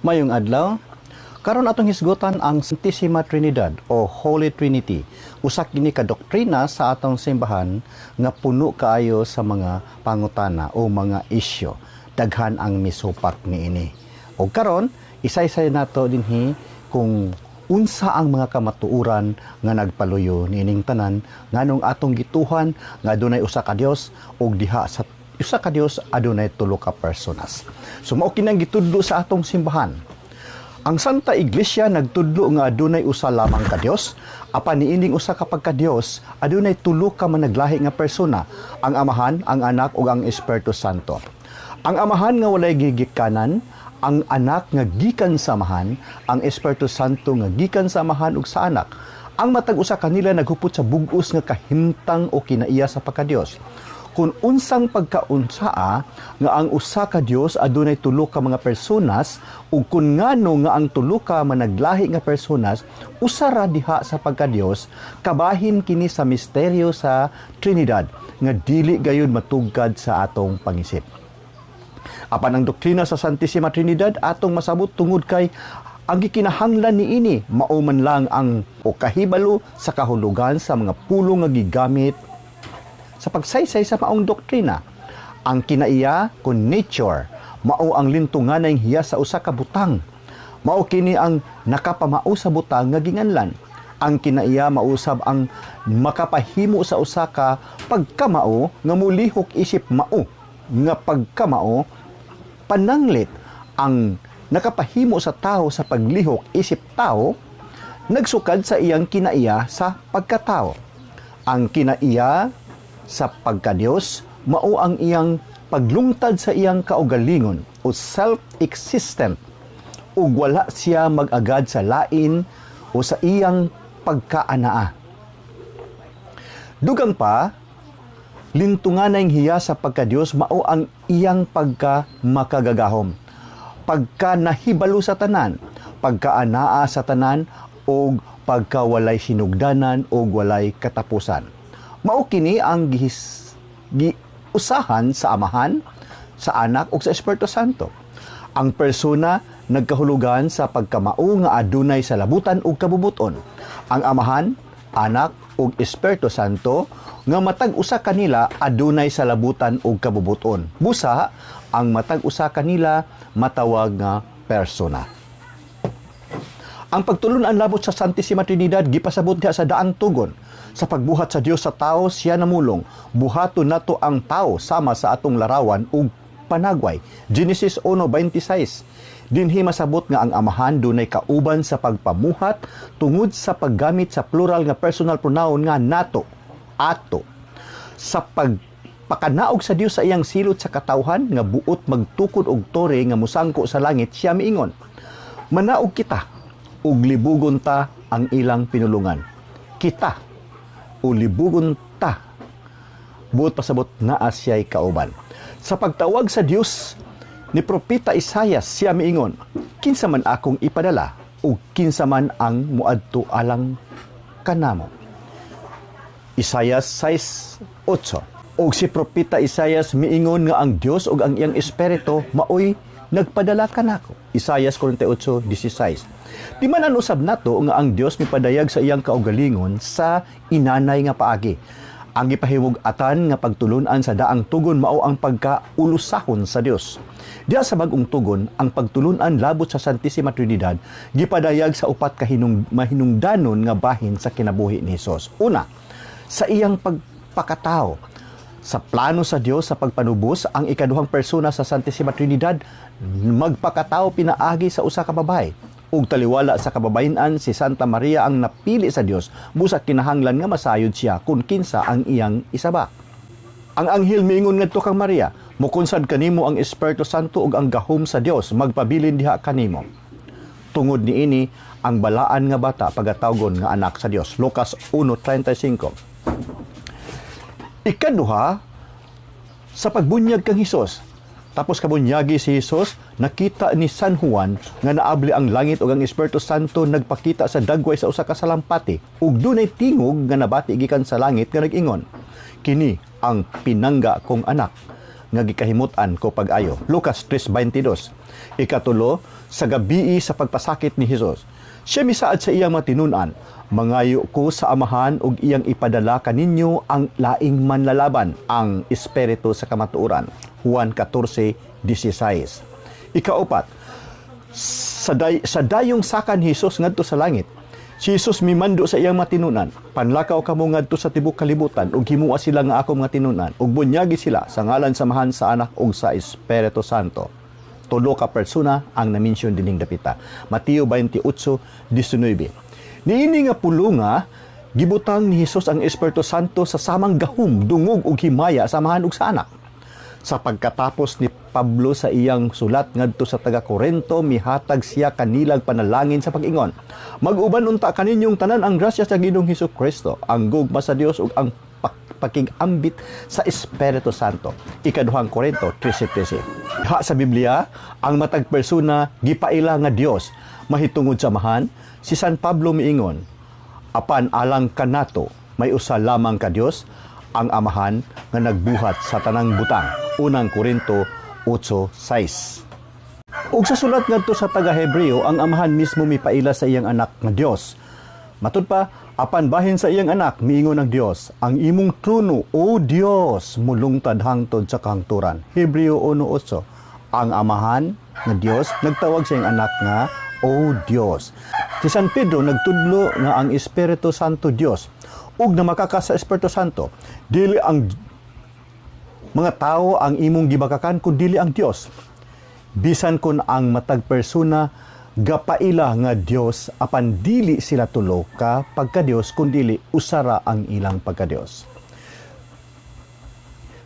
Mayong adlaw, karon atong hisgutan ang Santissima Trinidad o Holy Trinity. Usa kini ka doktrina sa atong simbahan nga puno kaayo sa mga pangutana o mga isyu. Daghan ang misupak niini. O karon, isa-isay nato dinhi kung unsa ang mga kamatuoran nga nagpaluyo niining tanan nganong atong gituhan nga adunay usa ka Dios ug diha sa usa ka Dios adunay tulo ka personas. So mao kinang gitudlo sa atong simbahan. Ang Santa Iglesia nagtudlo nga adunay usa lamang ka Dios, apan niining usa ka pagka-Dios adunay tulo ka managlahi nga persona, ang Amahan, ang Anak ug ang Espiritu Santo. Ang Amahan nga walay gigikanan, ang Anak nga gikan sa Amahan, ang Espiritu Santo nga gikan sa Amahan ug sa Anak. Ang matag usa kanila naghupot sa bug-os nga kahimtang o kinaiya sa pagka-Dios. Kung unsang pagkaunsaa nga ang usa ka Dios adunay tulo ka mga personas ug kun ngano nga ang tulo ka managlahi nga personas usa ra diha sa pagka-Dios, kabahin kini sa misteryo sa Trinidad nga dili gayud matugkad sa atong pangisip. Apan ang doktrina sa Santissima Trinidad atong masabot tungod kay ang gikinahanglan niini mao man lang ang o kahibalo sa kahulugan sa mga pulong nga gigamit sa pagsaysay sa maong doktrina. Ang kinaiya kun nature mao ang lintunganay hiya sa usa ka butang. Mao kini ang nakapamao sa butang nga ginganlan. Ang kinaiya mausab ang makapahimo sa usa ka pagkamao nga mulihok isip mao nga pagkamao pananglit. Ang nakapahimo sa tao sa paglihok isip tao nagsukad sa iyang kinaiya sa pagkatao. Ang kinaiya sa pagka-Dios mao ang iyang paglungtad sa iyang kaugalingon o self-existent ug wala siya mag-agad sa lain o sa iyang pagkaanaa. Dugang pa, lintunganay hiya sa pagka-Dios mao ang iyang pagka-makagagahom, pagka-nahibalo sa tanan, pagkaanaa sa tanan o pagka-walay sinugdanan o walay katapusan. Mao kini ang giusahan sa Amahan, sa Anak ug sa Espiritu Santo. Ang persona nagkahulugan sa pagkamao nga adunay sa labutan ug kabubuton. Ang Amahan, Anak ug Espiritu Santo nga matag usa kanila adunay sa labutan ug kabubuton. Busa ang matag usa kanila matawag nga persona. Ang pagtulon-an labot sa Santissima Trinidad gipasabot diha sa daang tugon. Sa pagbuhat sa Dios sa tao, siya namulong. Buhaton nato ang tao sama sa atong larawan ug panagway. Genesis 1:26. Dinhi masabot nga ang Amahan dunay kauban sa pagpamuhat tungod sa paggamit sa plural nga personal pronoun nga nato, ato. Sa pagpakanaog sa Dios sa iyang silot sa katawhan nga buot magtukod og tore nga musangko sa langit, siya miingon, manaog kita ug libugon ta ang ilang pinulungan. Kita o libugon ta, buot pasabot na asya'y kauban. Sa pagtawag sa Dios ni Propeta Isaias, siya miingon, kinsa man akong ipadala o kinsa man ang muadto alang kanamo. Isaias 6:8. Og si Propeta Isaias miingon nga ang Dios ug ang iyang espiritu maoy nagpadala kanako. Isaias 48:16. Di man usab nato nga ang Dios mipadayag sa iyang kaugalingon sa inanay nga paagi. Ang gipahimug-atan nga pagtulon-an sa daang tugon mao ang pagkaulusahon sa Dios. Diha sa bag-ong tugon, ang pagtulon-an labot sa Santissima Trinidad gipadayag sa upat ka mahinungdanon nga bahin sa kinabuhi ni Hesus. Una, sa iyang pagpakatao. Sa plano sa Dios sa pagpanubos, ang ikaduhang persona sa Santissima Trinidad magpakatao pinaagi sa usa ka babae. Ug taliwala sa kababayen-an si Santa Maria ang napili sa Dios, busa kinahanglan nga masayod siya kung kinsa ang iyang isaba. Ang anghel miingon ngadto kang Maria, mukunsad kanimo ang Espiritu Santo ug ang gahom sa Dios magpabilin diha kanimo. Tungod niini ang balaan nga bata pagatawgon nga anak sa Dios. Lucas 1:35. Ikaduha, sa pagbunyag kang Hesus. Tapos kabunyagi si Hesus, nakita ni San Juan nga naabli ang langit ug ang Espiritu Santo nagpakita sa dagway sa usa ka salampati ug dunay tingog nga nabati gikan sa langit nga nag-ingon, kini ang pinangga kong anak nga gikahimutan ko pag-ayo. Lucas 3:22. Ikatulo, sa gabii sa pagpasakit ni Hesus, siya misaad sa iyang matinunan, mangayo ko sa amahan ug iyang ipadala kaninyo ang laing manlalaban, ang espiritu sa kamatuoran. Juan 14:16. Ikaupat, sa dayong sakan ni Hesus ngadto sa langit, si Hesus mimando sa iyang matinunan, panlakaw kamo ngadto sa tibok kalibutan ug himuha sila nga akong matinunan ug bunyagi sila sa ngalan samahan sa Anak ug sa Espiritu Santo. Tulo ka persona ang na-mention dining dapita. Mateo 28:19. Niini nga pulunga gibutang ni Hesus ang Espiritu Santo sa samang gahom, dungog ug himaya samahan ug sa Anak. Sa pagkatapos ni Pablo sa iyang sulat ngadto sa taga-Korinto, mihatag siya kanilag panalangin sa pag-ingon, mag-uban unta kaninyong tanan ang grasya sa Ginoong Hesukristo, ang gugma sa Dios ug ang pakigambit sa Espiritu Santo. Ikaduhang Korinto 13:13. Ha sa Biblia, ang matag persona gipaila nga Dios. Mahitungod sa amahan, si San Pablo miingon, apan alang kanato may usa lamang ka Dios, ang amahan nga nagbuhat sa tanang butang. Unang Korinto 8:6. Ug sa sulat ngadto sa taga-Hebreo, ang amahan mismo mipaila sa iyang anak nga Dios. Matud pa, apan bahin sa iyang anak, miingon ang Dios, ang imong trono, O Dios, mulungtad hangtod sa kahangturan. Hebreo 1:8. Ang amahan nga Dios nagtawag sa iyang anak nga O Dios. Si San Pedro nagtudlo nga ang Espiritu Santo Dios, ug na makaka sa Espiritu Santo, dili ang mga tao ang imong gibakakan kun dili ang Dios. Bisan kun ang matag persona gapaila nga Dios, apan dili sila tulo ka pagka-Dios kundi usara ang ilang pagka-Dios.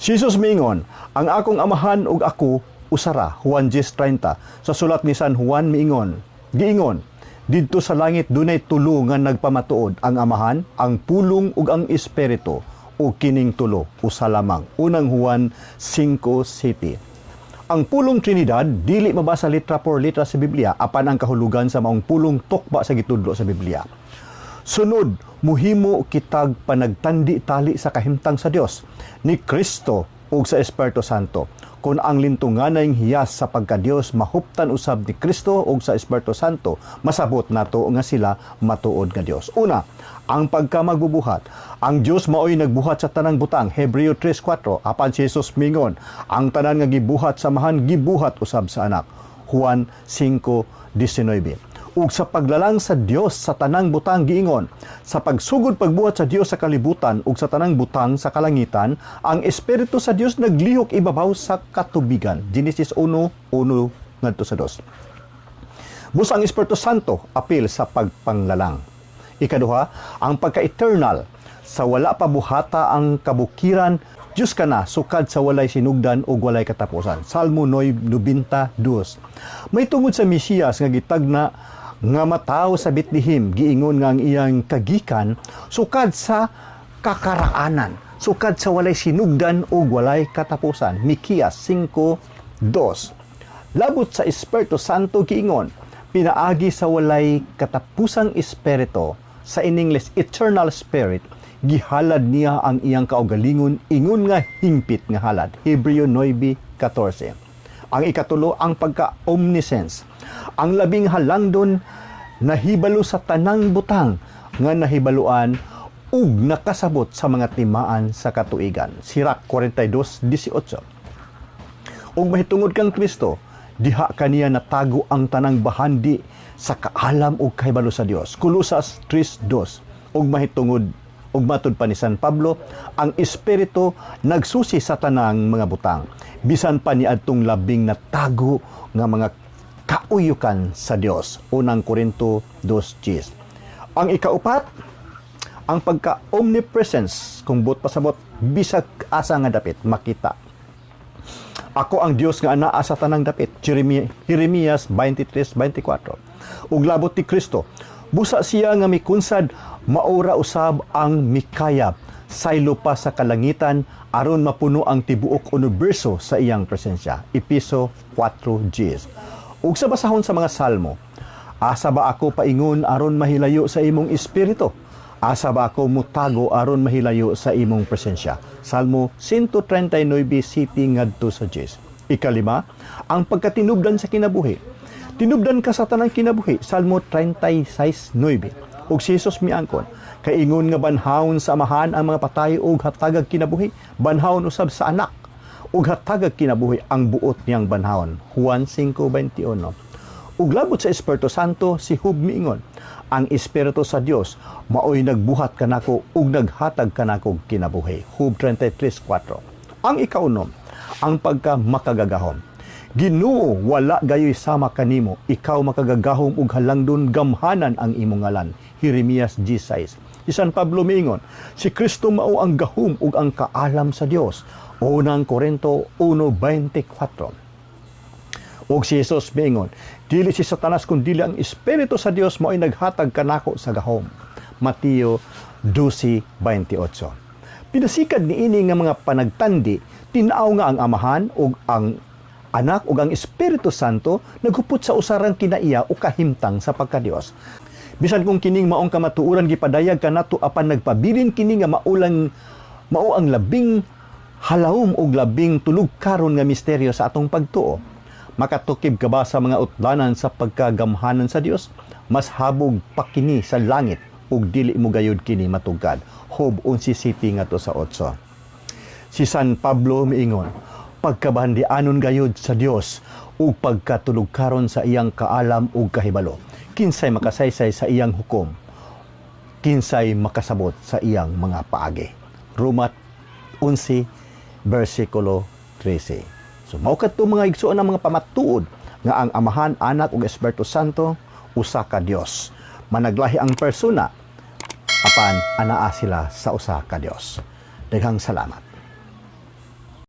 Si Jesus miingon, ang akong amahan ug ako usara. Juan 10:30. Sa sulat ni San Juan giingon, didto sa langit dunay tulo nga nagpamatuod, ang amahan, ang pulong ug ang espiritu, ug kining tulo usa lamang. Unang Juan 5:7. Ang pulong Trinidad dili mabasa litra por litra sa Biblia, apan ang kahulugan sa maong pulong tukba sa gitudlo sa Biblia. Sunod, muhimo kitag panagtandi tali sa kahimtang sa Dios ni Kristo ug sa Espiritu Santo. Kung ang lintunganay hiyas sa pagka-Dios mahuptan usab ni Kristo ug sa Espiritu Santo, masabot nato nga sila matuod nga Dios. Una, ang pagkamagbubuhat. Ang Dios maoy nagbuhat sa tanang butang. Hebreo 3:4. Apan si Jesus mingon, ang tanan nga gibuhat sa amahan gibuhat usab sa anak. Juan 5:19. Ug sa paglalang sa Dios sa tanang butang giingon, sa pagsugod pagbuhat sa Dios sa kalibutan ug sa tanang butang sa kalangitan, ang Espiritu sa Dios naglihok ibabaw sa katubigan. Genesis 1:1 ngadto sa 2. Busa ang Espiritu Santo apil sa pagpanglalang. Ikaduha, ang pagka-eternal. Sa wala pa buhata ang kabukiran, Diyos ka na, sukad sa walay sinugdan o walay katapusan. Salmo 9:92. May tungod sa Mesiyas nga gitagna nga mataw sa Bethlehem, giingon nga ang iyang kagikan, sukad sa kakaraanan, sukad sa walay sinugdan o walay katapusan. Mikias 5:2. Labot sa Espiritu Santo giingon, pinaagi sa walay katapusang espiritu, sa in English, eternal spirit, gihalad niya ang iyang kaugalingon, ingon nga hingpit nga halad. Hebreo 9:14. Ang ikatulo, ang pagka-omniscience. Ang labing halangdon nahibalo sa tanang butang nga nahibaluan ug nakasabot sa mga timaan sa katuigan. Sirach 42:18. Ug mahitungod kang Kristo, diha kaniya natago ang tanang bahandi sa kaalam ug kahibalo sa Dios. Kolosas 3:2. Ug mahitungod ug matud pa ni San Pablo, ang espiritu nagsusi sa tanang mga butang, bisan pa niadtong labing natago nga mga kauyukan sa Dios. Unang Korinto 2:10. Ang ikaupat, ang pagka-omnipresence, kung buot pasabot bisag asa nga dapit makita. Ako ang Dios nga anaa sa tanang dapit. Jeremias 23:24. Ug labot ni Kristo, busa siya nga mikunsad, maura usab ang mikayab, saylo pa sa kalangitan, aron mapuno ang tibuok universo sa iyang presensya. Episo 4:10. Ug sa basahon sa mga salmo, asa ba ako paingon aron mahilayo sa imong espiritu? Asa ba ako mutago aron mahilayo sa imong presensya? Salmo 139:7 ngadto sa 10. Ikalima, ang pagkatinubdan sa kinabuhi. Tinubdan ka sa tanang kinabuhi, Salmo 36:9. Ug si Jesus miangkon, kaingon nga banhawon sa amahan ang mga patay ug hatagag kinabuhi, banhawon usab sa anak ug hatagag kinabuhi ang buot niyang banhawon. Juan 5:21. Ug labot sa Espiritu Santo si Hub miingon, ang Espiritu sa Dios maoy nagbuhat kanako ug naghatag kanako kinabuhi. Hub 33:4. Ang ikaunom, ang pagka makagagahom. Ginoo, wala gayoy sama kanimo, ikaw makagagahom ug halangdon gamhanan ang imong ngalan. Jeremias 10:6. Si San Pablo miingon, si Kristo mao ang gahom ug ang kaalam sa Dios. Unang Korinto 1:24. Og si Jesus miingon, dili si Satanas kundi ang Espiritu sa Dios mao ay naghatag kanako sa gahom. Mateo 12:28. Pinasikad niini nga mga panagtandi, tinaw nga ang Amahan ug ang Anak ug ang Espiritu Santo naghupot sa usarang kinaiya o kahimtang sa pagkadios. Bisan kung kining maong kamatuoran gipadayag kanato apan nagpabilin kini nga mao ang labing halawom ug labing tulog karon nga misteryo sa atong pagtuo. Makatukib ka ba sa mga utlanan sa pagkagamhanan sa Dios? Mas habog pa kini sa langit ug dili mo gayud kini matugkad. Job 11:7 ngadto sa 8. Si San Pablo miingon, pagkabandianon gayud sa Dios ug pagkatulog karon sa iyang kaalam ug kahibalo. Kinsay makasaysay sa iyang hukom, kinsay makasabot sa iyang mga paagi. Roma 11:13. So, mao kadto mga igsoon ang mga pamatuod nga ang Amahan, Anak ug Espiritu Santo usa ka Dios. Managlahi ang persona apan anaa sila sa usa ka Dios. Daghang salamat.